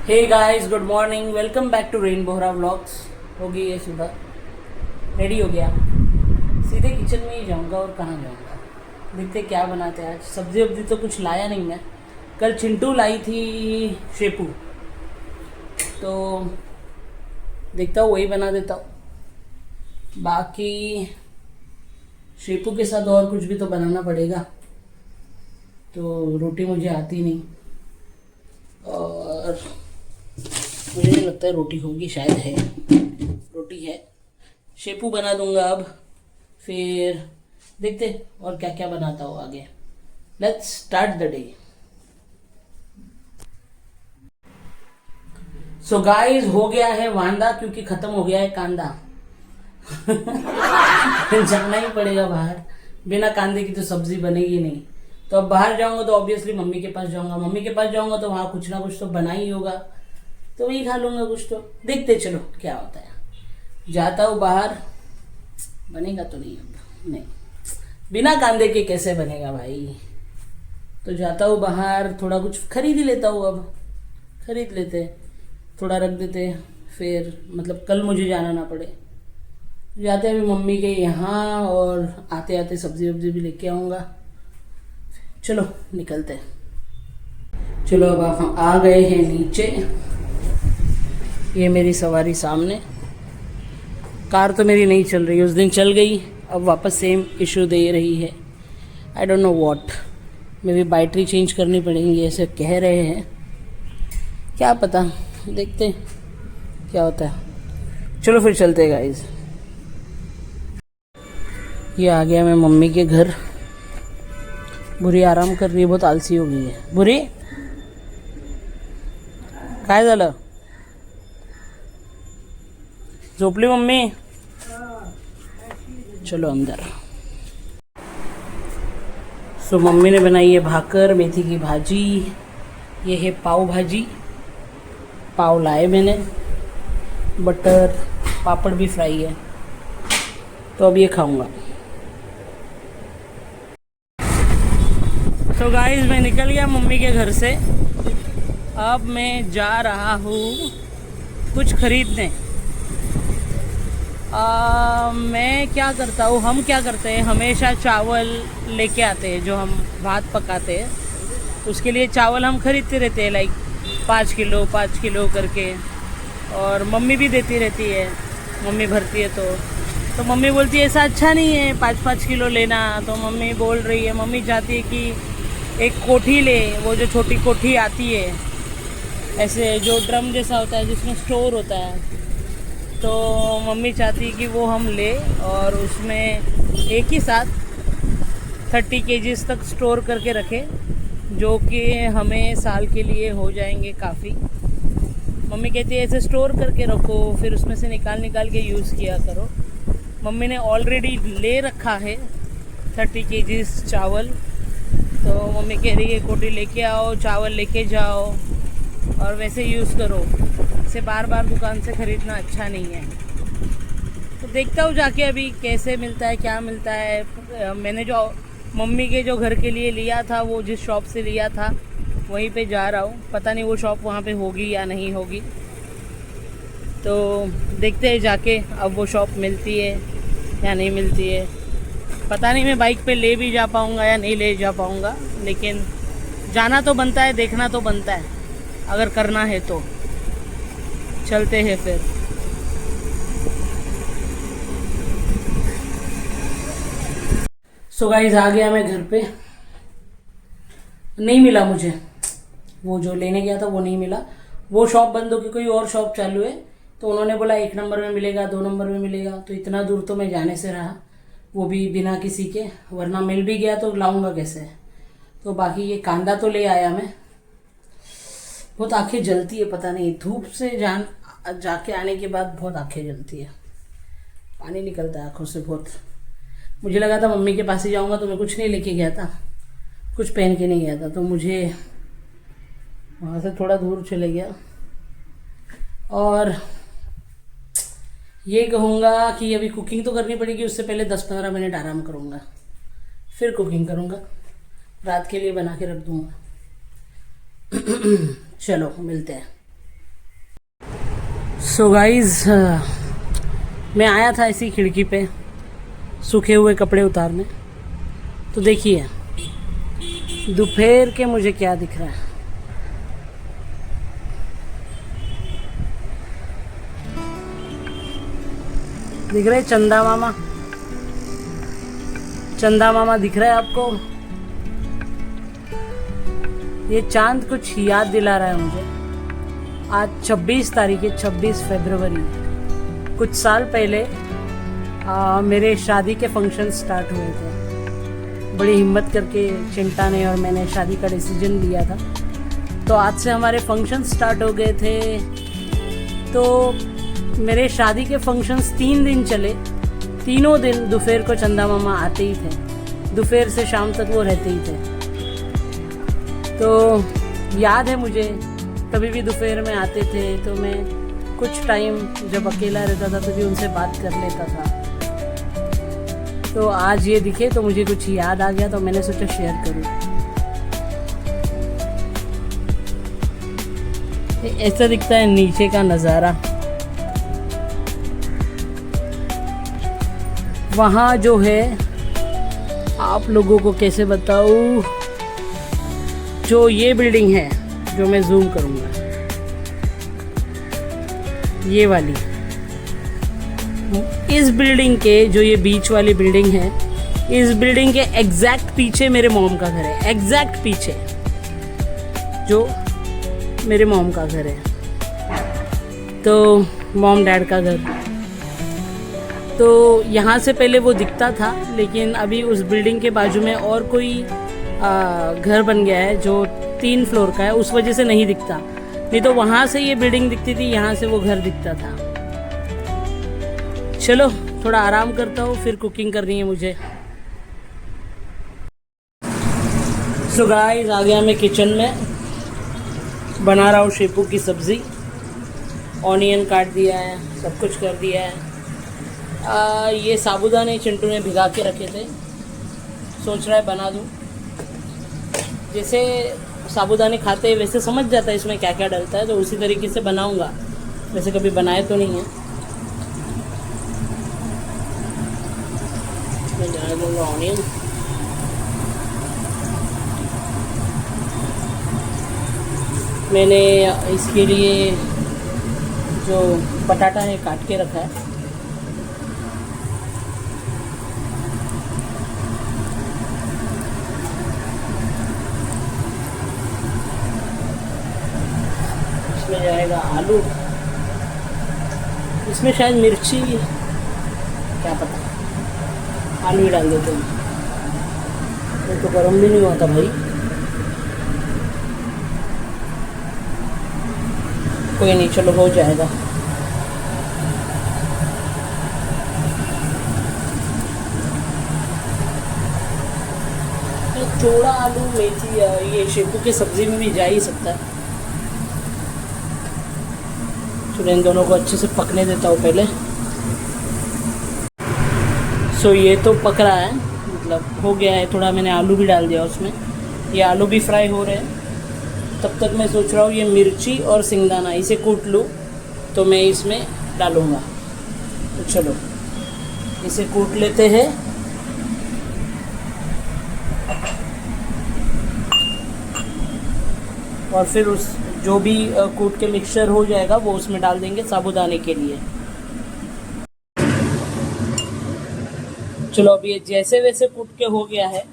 Hey guys, good morning, welcome back to रेन Bohra vlogs. हो गई है सुबह, रेडी हो गया, सीधे किचन में ही जाऊंगा। और कहाँ जाऊंगा, देखते क्या बनाते हैं आज। सब्जी वब्जी तो कुछ लाया नहीं है। कल चिंटू लाई थी शेपू, तो देखता हूँ वही बना देता हूँ। बाकी शेपू के साथ और कुछ भी तो बनाना पड़ेगा, तो रोटी मुझे आती नहीं और मुझे नहीं लगता है रोटी होगी, शायद है रोटी है। शेपू बना दूंगा अब, फिर देखते और क्या क्या बनाता हूँ आगे। Let's start the day. So guys, हो गया है वांदा क्योंकि खत्म हो गया है कांदा। जाना ही पड़ेगा बाहर, बिना कांदे की तो सब्जी बनेगी नहीं। तो अब बाहर जाऊंगा तो ऑब्वियसली मम्मी के पास जाऊंगा, मम्मी के पास जाऊंगा तो वहाँ कुछ ना कुछ तो बना ही होगा, तो वही खा लूंगा कुछ। तो देखते चलो क्या होता है। जाता हूँ बाहर, बनेगा तो नहीं, अब नहीं, बिना कांदे के कैसे बनेगा भाई। तो जाता हूँ बाहर, थोड़ा कुछ खरीद ही लेता हूँ। अब खरीद लेते, थोड़ा रख देते, फिर मतलब कल मुझे जाना ना पड़े। जाते हैं अभी मम्मी के यहाँ, और आते आते सब्जी वब्जी भी लेके आऊँगा। चलो निकलते हैं। चलो अब हम आ गए हैं नीचे। ये मेरी सवारी सामने। कार तो मेरी नहीं चल रही, उस दिन चल गई, अब वापस सेम इशू दे रही है। I don't know what, may be battery change करनी पड़ेगी ऐसे कह रहे हैं, क्या पता, देखते हैं क्या होता है। चलो फिर चलते हैं गाइस। ये आ गया मैं मम्मी के घर। बुरी आराम कर रही है, बहुत आलसी हो गई है बुरी। काय झालं, झोपली मम्मी? चलो अंदर। सो मम्मी ने बनाई है भाकर, मेथी की भाजी, ये है पाव भाजी, पाव लाए मैंने, बटर, पापड़ भी फ्राई है, तो अब ये खाऊंगा। तो गाइस, मैं निकल गया मम्मी के घर से। अब मैं जा रहा हूँ कुछ खरीदने। मैं क्या करता हूँ, हम क्या करते हैं, हमेशा चावल लेके आते हैं, जो हम भात पकाते हैं उसके लिए चावल हम खरीदते रहते हैं, लाइक 5 किलो करके। और मम्मी भी देती रहती है, मम्मी भरती है तो मम्मी बोलती है ऐसा अच्छा नहीं है 5 किलो लेना। तो मम्मी बोल रही है, मम्मी चाहती है कि एक कोठी ले, वो जो छोटी कोठी आती है ऐसे, जो ड्रम जैसा होता है जिसमें स्टोर होता है, तो मम्मी चाहती है कि वो हम ले और उसमें एक ही साथ 30 kgs तक स्टोर करके रखें, जो कि हमें साल के लिए हो जाएंगे काफ़ी। मम्मी कहती है ऐसे स्टोर करके रखो, फिर उसमें से निकाल के यूज़ किया करो। मम्मी ने ऑलरेडी ले रखा है 30 kgs चावल, तो मम्मी कह रही है कोटी लेके आओ, चावल लेके जाओ और वैसे यूज़ करो, इसे बार बार दुकान से ख़रीदना अच्छा नहीं है। तो देखता हूँ जाके अभी कैसे मिलता है, क्या मिलता है। मैंने जो मम्मी के जो घर के लिए लिया था, वो जिस शॉप से लिया था वहीं पे जा रहा हूँ। पता नहीं वो शॉप वहाँ पे होगी या नहीं होगी, तो देखते हैं जाके अब वो शॉप मिलती है या नहीं मिलती है। पता नहीं मैं बाइक पे ले भी जा पाऊँगा या नहीं ले जा पाऊँगा, लेकिन जाना तो बनता है, देखना तो बनता है, अगर करना है तो। चलते हैं फिर। सो गाइस, आ गया मैं घर पे। नहीं मिला मुझे, वो जो लेने गया था वो नहीं मिला। वो शॉप बंद होकर कोई और शॉप चालू है, तो उन्होंने बोला 1 नंबर में मिलेगा, 2 नंबर में मिलेगा। तो इतना दूर तो मैं जाने से रहा, वो भी बिना किसी के, वरना मिल भी गया तो लाऊंगा कैसे। तो बाकी ये कांदा तो ले आया मैं। बहुत आंखें जलती है, पता नहीं, धूप से जाके आने के बाद बहुत आंखें जलती है, पानी निकलता है आंखों से बहुत। मुझे लगा था मम्मी के पास ही जाऊंगा, तो मैं कुछ नहीं लेके गया था, कुछ पहन के नहीं गया था, तो मुझे वहाँ से थोड़ा दूर चले गया। और ये कहूँगा कि अभी कुकिंग तो करनी पड़ेगी, उससे पहले 10-15 मिनट आराम करूँगा, फिर कुकिंग करूँगा, रात के लिए बना के रख दूँगा। चलो मिलते हैं। सो गाइज मैं आया था इसी खिड़की पे सूखे हुए कपड़े उतारने, तो देखिए दोपहर के मुझे क्या दिख रहा है। दिख रहे चंदा मामा? चंदा मामा दिख रहा है आपको? ये चांद कुछ याद दिला रहा है मुझे। आज 26 तारीख है, 26 फरवरी। कुछ साल पहले मेरे शादी के फंक्शन स्टार्ट हुए थे। बड़ी हिम्मत करके चिंटा ने और मैंने शादी का डिसीजन लिया था। तो आज से हमारे फंक्शन स्टार्ट हो गए थे। तो मेरे शादी के फंक्शंस 3 दिन चले। तीनों दिन दोपहर को चंदा मामा आते ही थे, दोपहर से शाम तक वो रहते ही थे। तो याद है मुझे, कभी भी दोपहर में आते थे तो मैं कुछ टाइम जब अकेला रहता था तभी उनसे बात कर लेता था। तो आज ये दिखे तो मुझे कुछ याद आ गया, तो मैंने सोचा शेयर करूं। ऐसा दिखता है नीचे का नज़ारा। वहाँ जो है, आप लोगों को कैसे बताऊं, जो ये बिल्डिंग है जो मैं जूम करूंगा, ये वाली, इस बिल्डिंग के जो ये बीच वाली बिल्डिंग है, इस बिल्डिंग के एग्जैक्ट पीछे मेरे मॉम का घर है। एग्जैक्ट पीछे जो मेरे मॉम का घर है, तो मॉम डैड का घर। तो यहाँ से पहले वो दिखता था, लेकिन अभी उस बिल्डिंग के बाजू में और कोई घर बन गया है जो 3 फ्लोर का है, उस वजह से नहीं दिखता। नहीं तो वहाँ से ये बिल्डिंग दिखती थी, यहाँ से वो घर दिखता था। चलो थोड़ा आराम करता हूँ, फिर कुकिंग करनी है मुझे। सो गाइस, आ गया मैं किचन में, बना रहा हूँ शेपू की सब्ज़ी। ऑनियन काट दिया है, सब कुछ कर दिया है। ये साबूदाने चिंटू ने भिगा के रखे थे, सोच रहा है बना दूँ। जैसे साबूदाने खाते हैं वैसे समझ जाता है इसमें क्या क्या डलता है, तो उसी तरीके से बनाऊंगा। वैसे कभी बनाए तो नहीं है। मैं डाल दूँगा ऑनियन। मैंने इसके लिए जो बटाटा है काट के रखा है। इसमें जाएगा आलू, इसमें शायद मिर्ची, क्या पता, आलू ही डाल देते हैं। ये तो गर्म भी नहीं होता भाई। कोई नहीं, चलो हो जाएगा। चौड़ा आलू मेथी, ये शेपू की सब्जी में भी जा ही सकता है। चलो इन दोनों को अच्छे से पकने देता हूँ पहले। सो ये तो पक रहा है, मतलब हो गया है थोड़ा। मैंने आलू भी डाल दिया उसमें, ये आलू भी फ्राई हो रहे हैं। तब तक मैं सोच रहा हूँ ये मिर्ची और सिंगदाना इसे कूट लूँ, तो मैं इसमें डालूँगा। तो चलो इसे कूट लेते हैं। और फिर उस जो भी कूट के मिक्सचर हो जाएगा वो उसमें डाल देंगे साबूदाने के लिए। चलो अब ये जैसे वैसे कूट के हो गया है,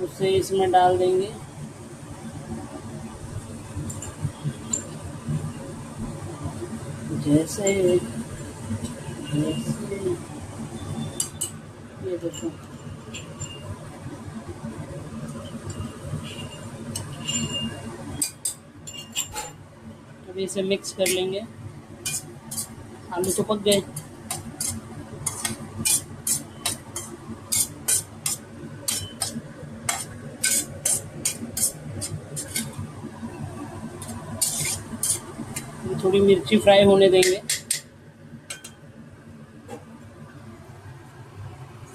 उसे इसमें डाल देंगे। जैसे ये देखो, अभी इसे मिक्स कर लेंगे। आलू तो पक गए। थोड़ी मिर्ची फ्राई होने देंगे।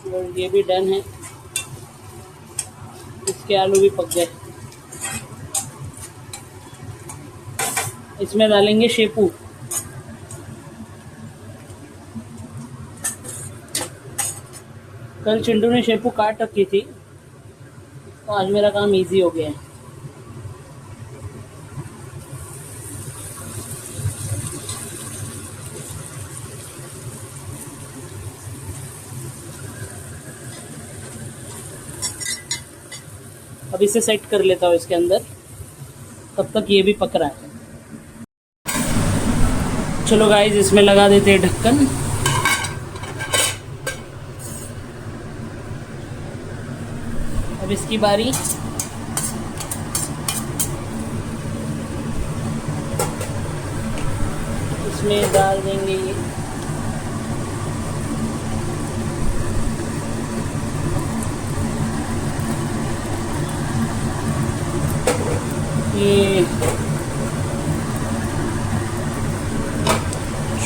और ये भी डन है, इसके आलू भी पक गए। इसमें डालेंगे शेपू। कल चिंटू ने शेपू काट रखी थी, तो आज मेरा काम इजी हो गया है। अब इसे सेट कर लेता हूँ इसके अंदर, तब तक ये भी पक रहा है। चलो गाइस, इसमें लगा देते हैं ढक्कन। अब इसकी बारी। इसमें डाल देंगे ये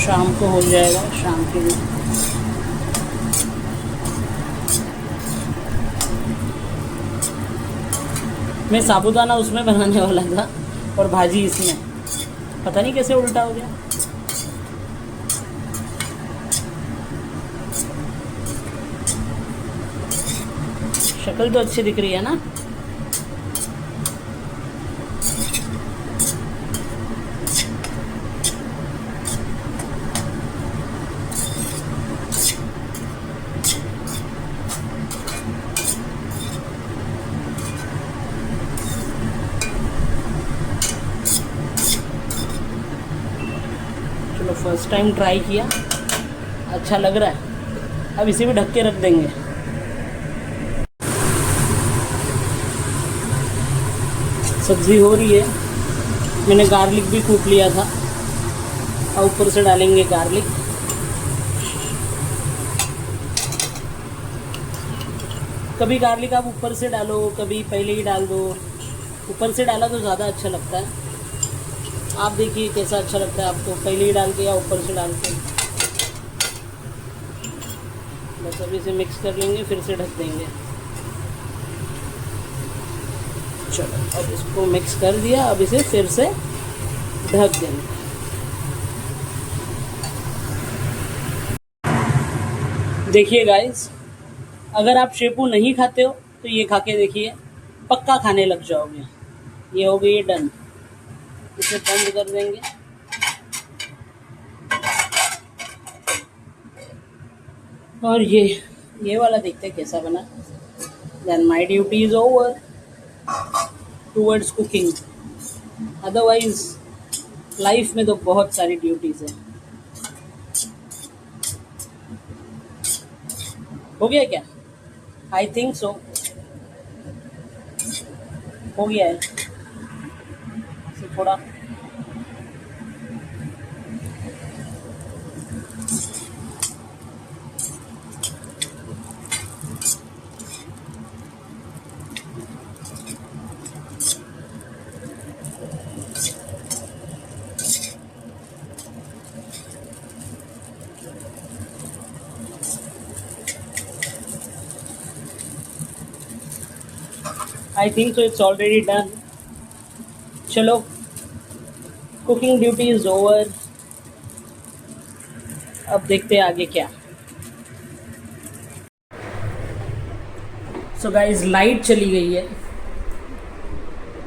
शाम को हो जाएगा, शाम के लिए। मैं साबूदाना उसमें बनाने वाला था और भाजी इसमें, पता नहीं कैसे उल्टा हो गया। शक्ल तो अच्छी दिख रही है ना। चलो, फर्स्ट टाइम ट्राई किया, अच्छा लग रहा है। अब इसे भी ढक के रख देंगे। सब्ज़ी हो रही है, मैंने गार्लिक भी कूट लिया था और ऊपर से डालेंगे गार्लिक। कभी गार्लिक आप ऊपर से डालो, कभी पहले ही डाल दो। ऊपर से डाला तो ज़्यादा अच्छा लगता है। आप देखिए कैसा अच्छा लगता है आपको, पहले ही डाल के या ऊपर से डाल के। बस अभी इसे मिक्स कर लेंगे, फिर से ढक देंगे। चलो, अब इसको मिक्स कर दिया, अब इसे फिर से ढक देंगे। देखिए गाइस, अगर आप शेपू नहीं खाते हो तो ये खा के देखिए, पक्का खाने लग जाओगे। ये हो गई डन। इसे बंद कर देंगे। और ये वाला देखते हैं कैसा बना। Then my duty is over towards cooking. Otherwise life में तो बहुत सारी ड्यूटीज है। हो गया क्या? आई थिंक सो, हो गया है। थोड़ा I think so, it's already done. चलो, कुकिंग ड्यूटी इज ओवर। अब देखते हैं आगे क्या। सो गाइस, लाइट चली गई है,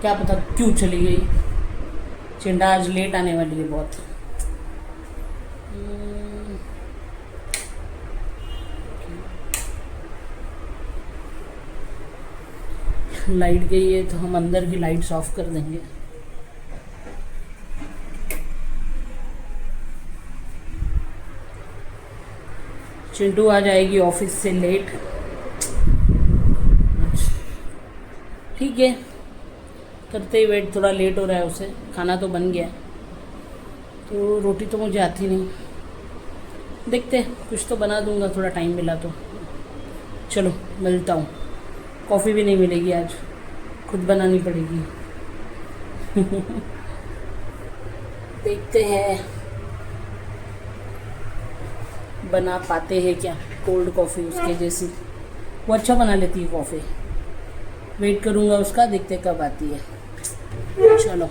क्या पता क्यों चली गई। चिंडा आज लेट आने वाली है बहुत। लाइट गई है तो हम अंदर की लाइट्स ऑफ कर देंगे। चिंटू आ जाएगी ऑफिस से लेट। ठीक है, करते ही वेट, थोड़ा लेट हो रहा है उसे। खाना तो बन गया, तो रोटी तो मुझे आती नहीं। देखते हैं, कुछ तो बना दूंगा, थोड़ा टाइम मिला तो। चलो मिलता हूँ। कॉफ़ी भी नहीं मिलेगी आज, खुद बनानी पड़ेगी। देखते हैं बना पाते हैं क्या कोल्ड कॉफ़ी उसके जैसी। वो अच्छा बना लेती है कॉफ़ी। वेट करूँगा उसका, देखते कब आती है। चलो,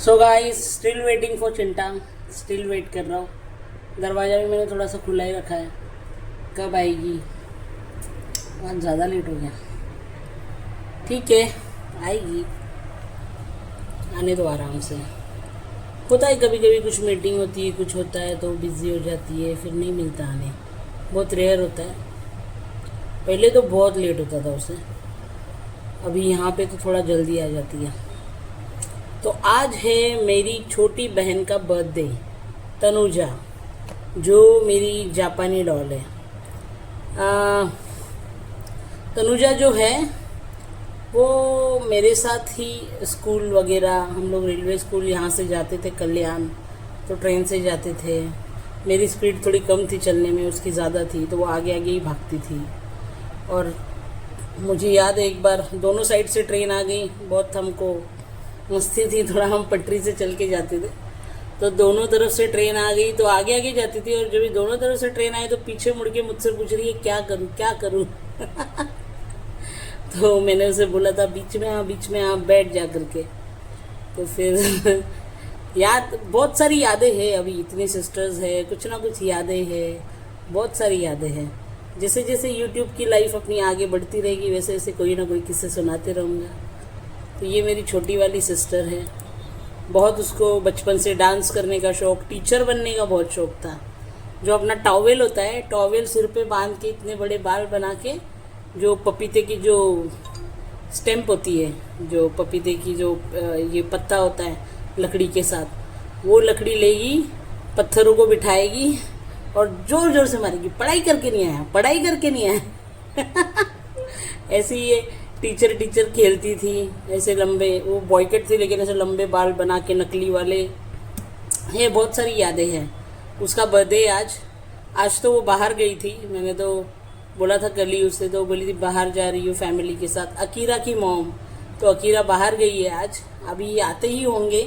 so guys still waiting for चिंटा, स्टिल वेट कर रहा हूँ। दरवाज़ा भी मैंने थोड़ा सा खुला ही रखा है, कब आएगी। बहुत ज़्यादा लेट हो गया। ठीक है, आएगी, आने दो आराम से। होता है कभी कभी कुछ मीटिंग होती है, कुछ होता है तो बिज़ी हो जाती है, फिर नहीं मिलता आने, बहुत रेयर होता है। पहले तो बहुत लेट होता था उसे, अभी यहाँ पे तो थोड़ा जल्दी आ जाती है। तो आज है मेरी छोटी बहन का बर्थडे, तनुजा, जो मेरी जापानी डॉल है। तनुजा जो है वो मेरे साथ ही स्कूल वगैरह, हम लोग रेलवे स्कूल यहाँ से जाते थे कल्याण, तो ट्रेन से जाते थे। मेरी स्पीड थोड़ी कम थी चलने में, उसकी ज़्यादा थी, तो वो आगे आगे ही भागती थी। और मुझे याद है एक बार दोनों साइड से ट्रेन आ गई, बहुत हमको मस्ती थी, थोड़ा हम पटरी से चल के जाते थे, तो दोनों तरफ से ट्रेन आ गई तो आगे आगे जाती थी। और जब दोनों तरफ से ट्रेन आई तो पीछे मुड़ के मुझसे पूछ रही है क्या करूँ क्या करूँ। तो मैंने उसे बोला था बीच में आप बैठ जा करके। तो फिर याद, बहुत सारी यादें हैं, अभी इतनी सिस्टर्स है, कुछ ना कुछ यादें हैं, बहुत सारी यादें हैं। जैसे जैसे यूट्यूब की लाइफ अपनी आगे बढ़ती रहेगी वैसे वैसे कोई ना कोई किस्से सुनाते रहूँगा। तो ये मेरी छोटी वाली सिस्टर है। बहुत उसको बचपन से डांस करने का शौक, टीचर बनने का बहुत शौक था। जो अपना टॉवेल होता है, टॉवेल सिर पे बांध के इतने बड़े बाल बना के, जो पपीते की जो स्टेम्प होती है, जो पपीते की जो ये पत्ता होता है लकड़ी के साथ, वो लकड़ी लेगी, पत्थरों को बिठाएगी और जोर जोर से मारेगी, पढ़ाई करके नहीं आया, पढ़ाई करके नहीं आया। ऐसे ही ये टीचर खेलती थी, ऐसे लंबे, वो बॉयकट थी लेकिन ऐसे लंबे बाल बना के नकली वाले। ये बहुत सारी यादें हैं। उसका बर्थडे आज तो वो बाहर गई थी, मैंने तो बोला था कल ही उससे, तो बोली थी बाहर जा रही हूँ फैमिली के साथ, अकीरा की मॉम। तो अकीरा बाहर गई है आज, अभी आते ही होंगे,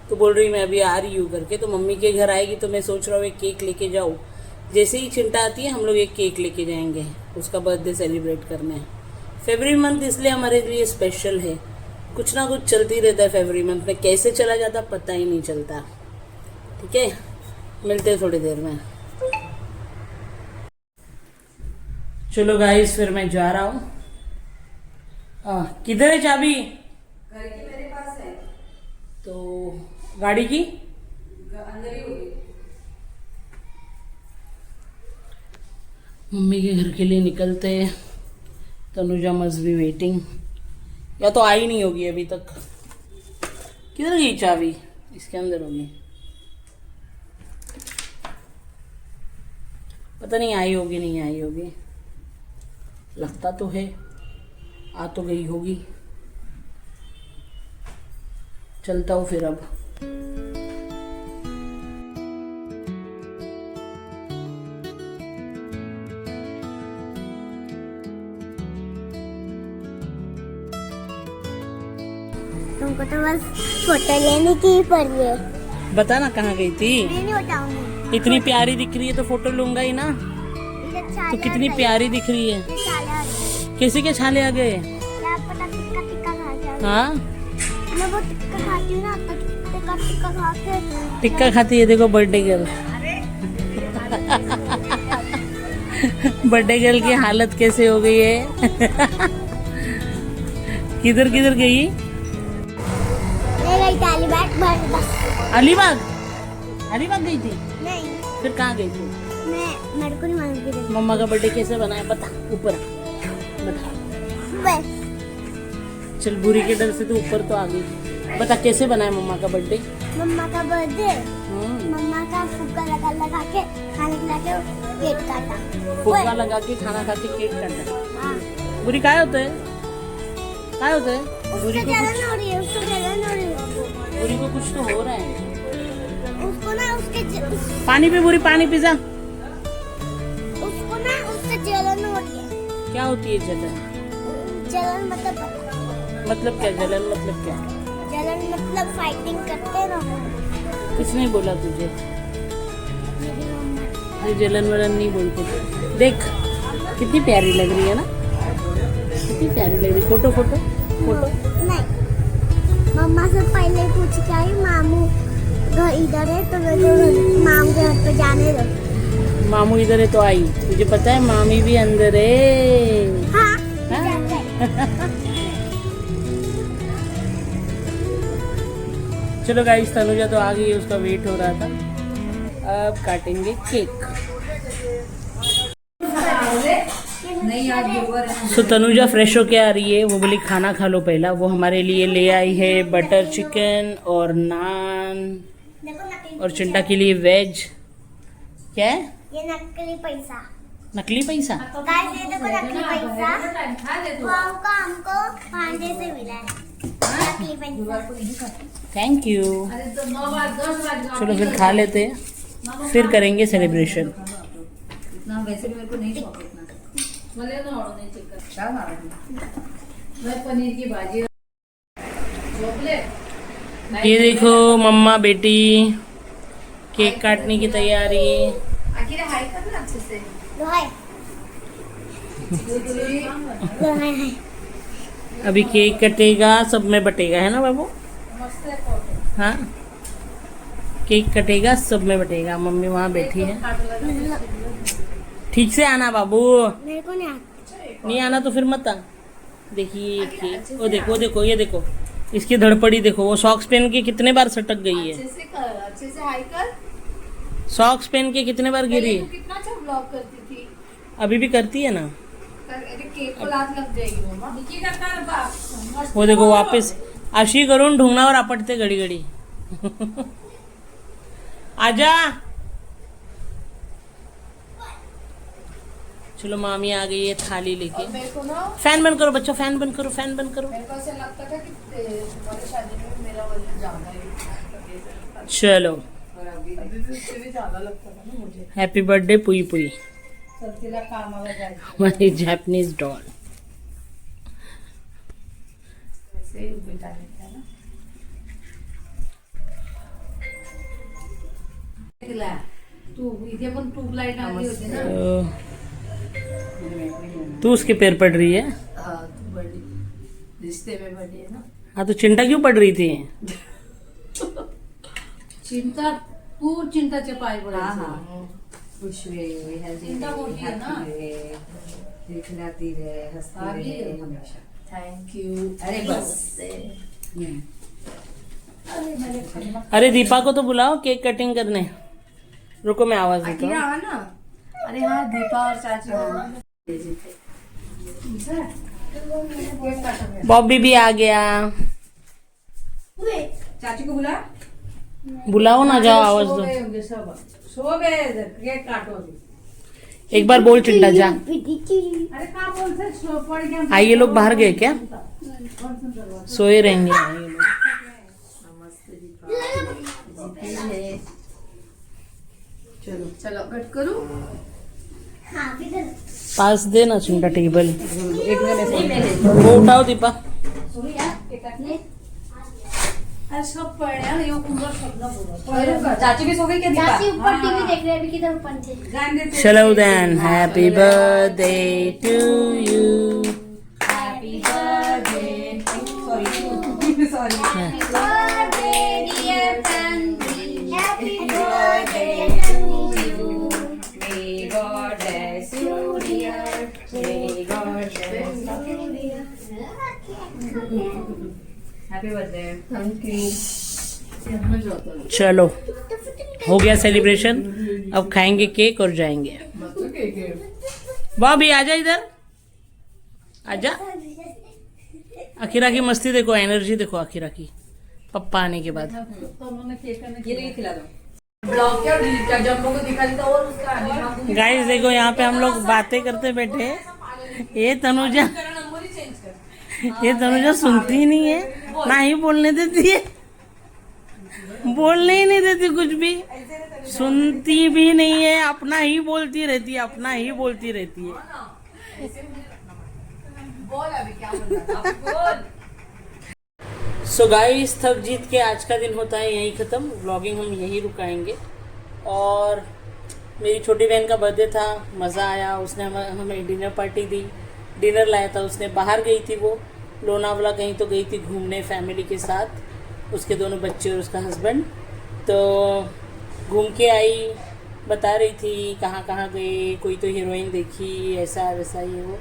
तो बोल रही मैं अभी आ रही हूँ करके। तो मम्मी के घर आएगी तो मैं सोच रहा हूँ एक केक लेके जाऊँ। जैसे ही चिंटा आती है हम लोग एक केक लेके जाएंगे, उसका बर्थडे सेलिब्रेट करना है। फरवरी मंथ इसलिए हमारे लिए स्पेशल है, कुछ ना कुछ चलती रहता है फरवरी मंथ में, कैसे चला जाता पता ही नहीं चलता। ठीक है, मिलते हैं थोड़ी देर में। चलो गाइस, फिर मैं जा रहा हूँ। किधर है चाबी? घर की मेरे पास है। तो गाड़ी की अंदर ही होगी। मम्मी के घर के लिए निकलते हैं। तनुजा मस्ट बी वेटिंग, या तो आई नहीं होगी अभी तक। किधर गई चाबी? इसके अंदर होगी, पता नहीं आई होगी नहीं आई होगी, लगता तो है आ तो गई होगी। चलता हूँ फिर अब। तुमको तो बस फोटो लेने की ही पड़ी है। बता ना कहाँ गई थी? मैं नहीं बताऊंगी। इतनी प्यारी दिख रही है तो फोटो लूंगा ही ना। तो कितनी प्यारी दिख रही है। किसी के छाले आ गए? टिक्का खा के। हाँ, मैं वो टिक्का खाती हूँ ना, तो टिक्का खा के। टिक्का खाती है, देखो बर्थडे गर्ल। बर्थडे गर्ल की हालत कैसे हो गई है। किधर किधर गई? अलीबाग अलीबाग गई थी? नहीं। फिर कहाँ गई थी? मेरे को नहीं मालूम। मम्मा का बर्थडे कैसे बनाया बता, ऊपर बता। चल, बुरी के डर से तो ऊपर तो आ गई। बता कैसे बनाया मम्मा का बर्थडे? मम्मा का बर्थडे, मम्मा का फुग्गा लगा के खाने खिला के केक काटा। फुग्गा लगा के खाना खा के केक काटा। हाँ। बुरी काय होता है? काय होता है? बुरी को जलन हो रही है, उसको जलन हो रही है। बुरी को कुछ तो हो रहा है। उसको ना उसके पानी पी बुरी, पानी पी जा। उसको ना उससे जलन हो रही है। क्या होती है जलन? जलन मतलब क्या? जलन मतलब क्या? जलन मतलब फाइटिंग करते हैं ना। किसने बोला तुझे? मेरी मम्मा। ये जलन वलन नहीं बोलते। देख कितनी प्यारी लग रही है ना, कितनी प्यारी लग रही। फोटो फोटो फोटो नहीं, मम्मा से पहले ही पूछ के आई मामू घर इधर है तो मेरे को मामू के घर पे जाने दो। मामू इधर है तो आई, तुझे पता है मामी भी अंदर है। हाँ, चलो गाइस, तनुजा तो आ गई है, उसका वेट हो रहा था। अब काटेंगे केक। नहीं आज व्यूअर है। सो तनुजा फ्रेश होके आ रही है, वो बोली खाना खा लो पहला। वो हमारे लिए ले आई है बटर चिकन और नान, देखो नकली और चिंटा के लिए वेज। क्या है? ये नकली पैसा। नकली पैसा? गाइस ये देखो नकली पैसा, वो हमको पांडे से मिला है नकली पैसा। Thank you. चलो फिर खा लेते हैं, फिर करेंगे सेलिब्रेशन। इतना वैसे भी मेरे को नहीं शौक इतना। क्या खा रही हूँ? मैं पनीर की भाजी। ये देखो मम्मा बेटी केक काटने की तैयारी। आखिर हाई कर ना अच्छे से। लो है, लो है। अभी केक कटेगा, सब में बटेगा, है ना बाबू? हाँ, केक कटेगा, सब में बटेगा। मम्मी वहाँ बैठी है। ठीक से आना बाबू, मेरे को नहीं आता। नहीं आना तो फिर मत आ। देखिए केक, वो देखो देखो, ये देखो इसकी धड़पड़ी देखो। वो सॉक्स पहन के कितने बार सटक गई है। अच्छे से हाई कर। सॉक्स पहन के कितने बार गिरी है। कितना अच्छा ब्लॉग करती थी। अभी भी करती है ना। केक को लात लग जाएगी मम्मा। वो देखो वापस अशी करून ढुंगणावर आपटते घडी घडी। आजा। चलो मामी आ गई है थाली लेके। मेरे को ना, फैन बंद करो बच्चों, फैन बंद करो, फैन बंद करो। मेरे को ऐसा लगता था कि तुम्हारी शादी में मेरा वजन ज्यादा है। चलो अभी भी उससे भी ज्यादा लगता था ना मुझे। हैप्पी बर्थडे पुई पुई, तर तिला कामाला जायचं हमारी जापानीज डॉल। वैसे ही बेटा लेता है ना। तिला तू इथे पण ट्यूबलाइट आणली होती ना। तू उसके पैर पड़ रही है। हाँ, तू बड़ी रिश्ते में बड़ी है ना। हाँ तो चिंता क्यों पड़ रही थी? चिंता तू चिंताचे पाय पडायचे। खुश रहे, हेल्दी चिंता मोठी है ना। रहे, खिलाती रहे, हंसती भाभी। रहे हमेशा। Thank you. अरे बस। अरे मेरे खाना अरे दीपा को तो बुलाओ केक कटिंग करने। रुको मैं आवाज देता किया हूँ। है ना। अरे हाँ, दीपा और चाची बॉबी भी आ गया। चाची को बुला। बुलाओ ना, जाओ आवाज दो। सो गए केक काटो अभी। एक बार बोल चिंटा जा। अरे कहाँ बोलते सो पड़ गया। आई ये लोग बाहर गए क्या? सोए रहेंगे ये लोग। चलो चलो कट करूँ। हाँ, भी कर। पास दे ना चिंटा टेबल। वो उठाओ दीपा। अरे सब पढ़े ये कुंभर सब ना बोलो। चाची भी सो गई क्या? चाची ऊपर टीवी देख रहे हैं, अभी किधर ऊपर थे। गाने थे। चलो then, happy birthday to you. Happy birthday. Sorry Birthday, dear Tanvi. Happy birthday to you. May God bless you, dear. May God bless you, dear. Happy birthday. Thank you. चलो हो गया सेलिब्रेशन। अब खाएंगे केक और जाएंगे। बॉबी आजा इधर, आजा। अखीरा की मस्ती देखो, एनर्जी देखो अखीरा की पप्पा आने के बाद। ये नहीं खिला दो। ब्लॉग क्या जम्बो को दिखा देता और उसका आगे गाइस देखो यहाँ पे हम लोग बातें करते बैठे हैं। ये तनुजा सुनती ही नहीं है, ना ही बोलने देती है, बोलने ही नहीं देती कुछ भी, सुनती भी नहीं है, अपना ही बोलती रहती है, अपना ही बोलती रहती है। बोल अभी क्या बोल रहा था? बोल। सो गाइस थक जीत के आज का दिन होता है यहीं ख़त्म। व्लॉगिंग हम यहीं रुकाएंगे। और मेरी छोटी बहन का बर्थडे था, मज़ा आया। उसने हमें डिनर पार्टी दी, डिनर लाया था उसने। बाहर गई थी वो, लोनावला कहीं तो गई थी घूमने फैमिली के साथ। उसके दोनों बच्चे और उसका हस्बैंड। तो घूम के आई, बता रही थी कहाँ कहाँ गए, कोई तो हीरोइन देखी, ऐसा वैसा ये वो।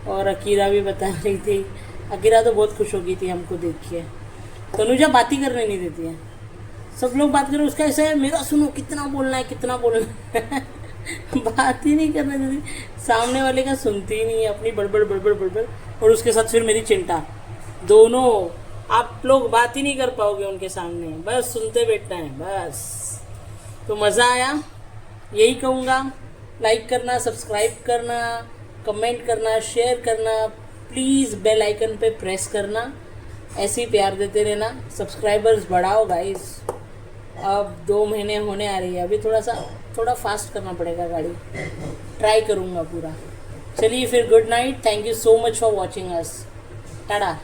और अकीरा भी बता रही थी। अकीरा तो बहुत खुश हो गई थी हमको देख के। तनुजा बात ही करने नहीं देती है, सब लोग बात करें उसका ऐसा है, मेरा सुनो कितना बोलना है कितना बोलना है बात ही नहीं करने देती, सामने वाले का सुनती ही नहीं है, अपनी बड़बड़ बड़बड़ बड़बड़। और उसके साथ फिर मेरी चिंटा, दोनों आप लोग बात ही नहीं कर पाओगे उनके सामने, बस सुनते बैठना है बस। तो मज़ा आया, यही कहूँगा। लाइक करना, सब्सक्राइब करना, कमेंट करना, शेयर करना, प्लीज़ बेल आइकन पे प्रेस करना, ऐसे ही प्यार देते रहना। सब्सक्राइबर्स बढ़ाओ गाइस, अब 2 महीने होने आ रही है, अभी थोड़ा फास्ट करना पड़ेगा गाड़ी, ट्राई करूँगा पूरा। चलिए फिर, good night, thank you so much for watching us, Tata.